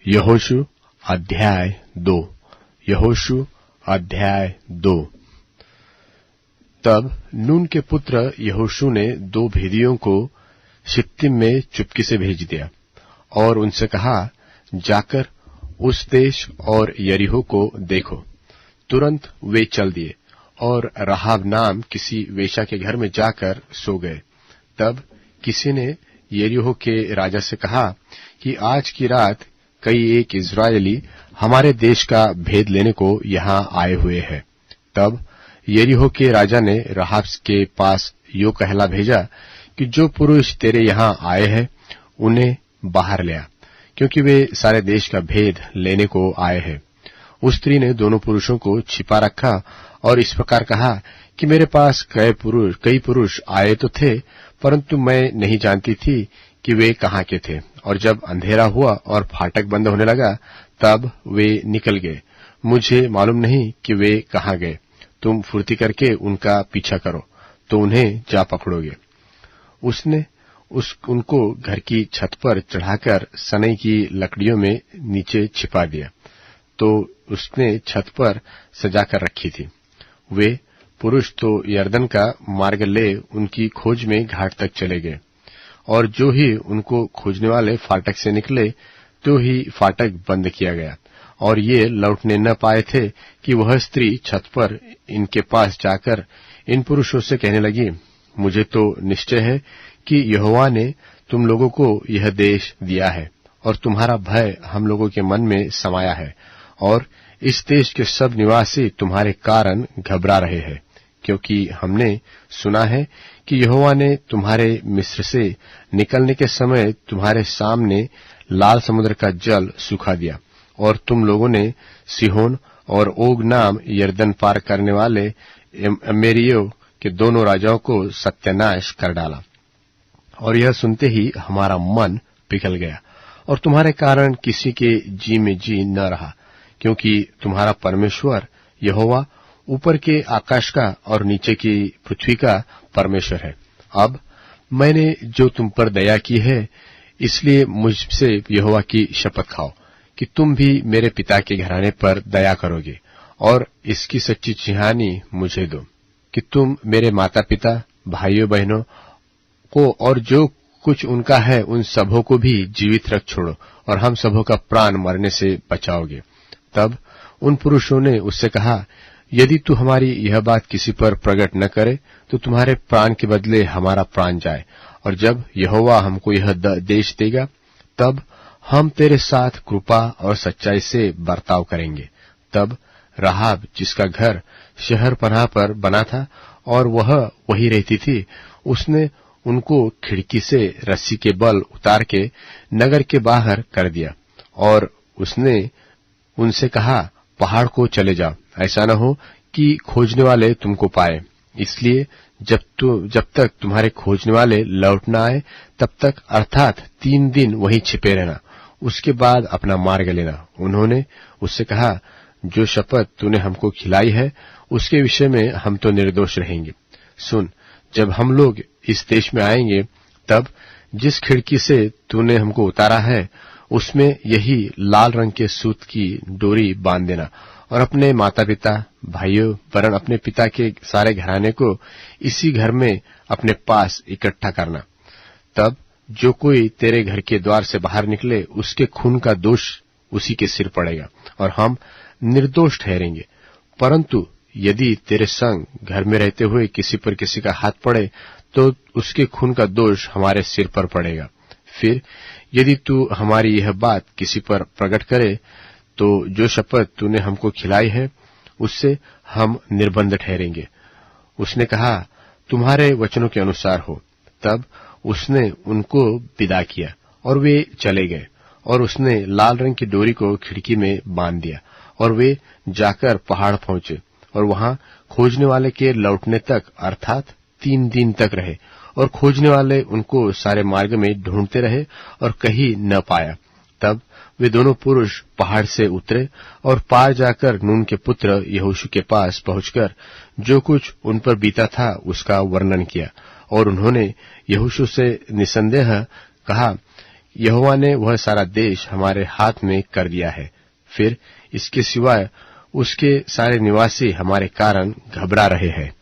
यहोशू अध्याय 2। यहोशू अध्याय 2। तब नून के पुत्र यहोशू ने 2 भेदियों को शित्तीम में चुपके से भेज दिया और उनसे कहा, जाकर उस देश और यरीहो को देखो। तुरंत वे चल दिए और राहाब नाम किसी वेश्या के घर में जाकर सो गए। तब किसी ने यरीहो के राजा से कहा कि आज की रात कई एक इस्राएली हमारे देश का भेद लेने को यहां आए हुए हैं। तब यरीहो के राजा ने राहाब के पास यो कहला भेजा कि जो पुरुष तेरे यहां आए हैं उन्हें बाहर ले आ, क्योंकि वे सारे देश का भेद लेने को आए हैं। उस स्त्री ने दोनों पुरुषों को छिपा रखा और इस प्रकार कहा कि मेरे पास कई पुरुष आए तो थे, परंतु मैं नहीं जानती थी कि वे कहां के थे। और जब अंधेरा हुआ और फाटक बंद होने लगा तब वे निकल गए। मुझे मालूम नहीं कि वे कहां गए। तुम फुर्ती करके उनका पीछा करो तो उन्हें जा पकड़ोगे। उसने उनको घर की छत पर चढ़ाकर सनई की लकड़ियों में नीचे छिपा दिया, तो उसने छत पर सजाकर रखी थी। वे पुरुष तो यरदन का मार्ग ले उनकी खोज में घाट तक चले गए, और जो ही उनको खोजने वाले फाटक से निकले तो ही फाटक बंद किया गया, और ये लौटने न पाए थे कि वह स्त्री छत पर इनके पास जाकर इन पुरुषों से कहने लगी, मुझे तो निश्चय है कि यहोवा ने तुम लोगों को यह देश दिया है और तुम्हारा भय हम लोगों के मन में समाया है, और इस देश के सब निवासी तुम्हारे कारण घबरा रहे हैं, क्योंकि हमने सुना है कि यहोवा ने तुम्हारे मिस्र से निकलने के समय तुम्हारे सामने लाल समुद्र का जल सुखा दिया, और तुम लोगों ने सिहोन और ओग नाम यरदन पार करने वाले अमेरियों के दोनों राजाओं को सत्यानाश कर डाला। और यह सुनते ही हमारा मन पिघल गया, और तुम्हारे कारण किसी के जी में जी न रहा, क्योंकि तुम्हारा परमेश्वर यहोवा ऊपर के आकाश का और नीचे की पृथ्वी का परमेश्वर है। अब मैंने जो तुम पर दया की है, इसलिए मुझसे यहोवा की शपथ खाओ कि तुम भी मेरे पिता के घराने पर दया करोगे, और इसकी सच्ची चिन्हानी मुझे दो कि तुम मेरे माता पिता, भाइयों बहनों को और जो कुछ उनका है उन सबों को भी जीवित रख छोड़ो, और हम सबों का प्राण मरने से बचाओगे। तब उन पुरुषों ने उससे कहा, यदि तू हमारी यह बात किसी पर प्रकट न करे तो तुम्हारे प्राण के बदले हमारा प्राण जाए, और जब यहोवा हमको यह देश देगा तब हम तेरे साथ कृपा और सच्चाई से बर्ताव करेंगे। तब राहाब, जिसका घर शहर पनाह पर बना था और वह वही रहती थी, उसने उनको खिड़की से रस्सी के बल उतार के नगर के बाहर कर दिया, और उसने उनसे कहा, पहाड़ को चले जाओ, ऐसा न हो कि खोजने वाले तुमको पाए। इसलिए जब तक तुम्हारे खोजने वाले लौट न आए तब तक, अर्थात 3 दिन वहीं छिपे रहना, उसके बाद अपना मार्ग लेना। उन्होंने उससे कहा, जो शपथ तूने हमको खिलाई है उसके विषय में हम तो निर्दोष रहेंगे। सुन, जब हम लोग इस देश में आएंगे तब जिस खिड़की से तूने हमको उतारा है उसमें यही लाल रंग के सूत की डोरी बांध देना, और अपने माता पिता, भाइयों वरन अपने पिता के सारे घराने को इसी घर में अपने पास इकट्ठा करना। तब जो कोई तेरे घर के द्वार से बाहर निकले उसके खून का दोष उसी के सिर पड़ेगा, और हम निर्दोष ठहरेंगे। परंतु यदि तेरे संग घर में रहते हुए किसी पर किसी का हाथ पड़े तो उसके खून का दोष हमारे सिर पर पड़ेगा। फिर यदि तू हमारी यह बात किसी पर प्रकट करे तो जो शपथ तूने हमको खिलाई है उससे हम निर्बंध ठहरेंगे। उसने कहा, तुम्हारे वचनों के अनुसार हो। तब उसने उनको विदा किया और वे चले गए, और उसने लाल रंग की डोरी को खिड़की में बांध दिया, और वे जाकर पहाड़ पहुंचे और वहां खोजने वाले के लौटने तक, अर्थात 3 दिन तक रहे, और खोजने वाले उनको सारे मार्ग में ढूंढते रहे और कहीं न पाया। तब वे दोनों पुरुष पहाड़ से उतरे और पार जाकर नून के पुत्र यहोशू के पास पहुंचकर जो कुछ उन पर बीता था उसका वर्णन किया, और उन्होंने यहोशू से निसंदेह कहा यहोवा ने वह सारा देश हमारे हाथ में कर दिया है। फिर इसके सिवाय उसके सारे निवासी हमारे कारण घबरा रहे हैं।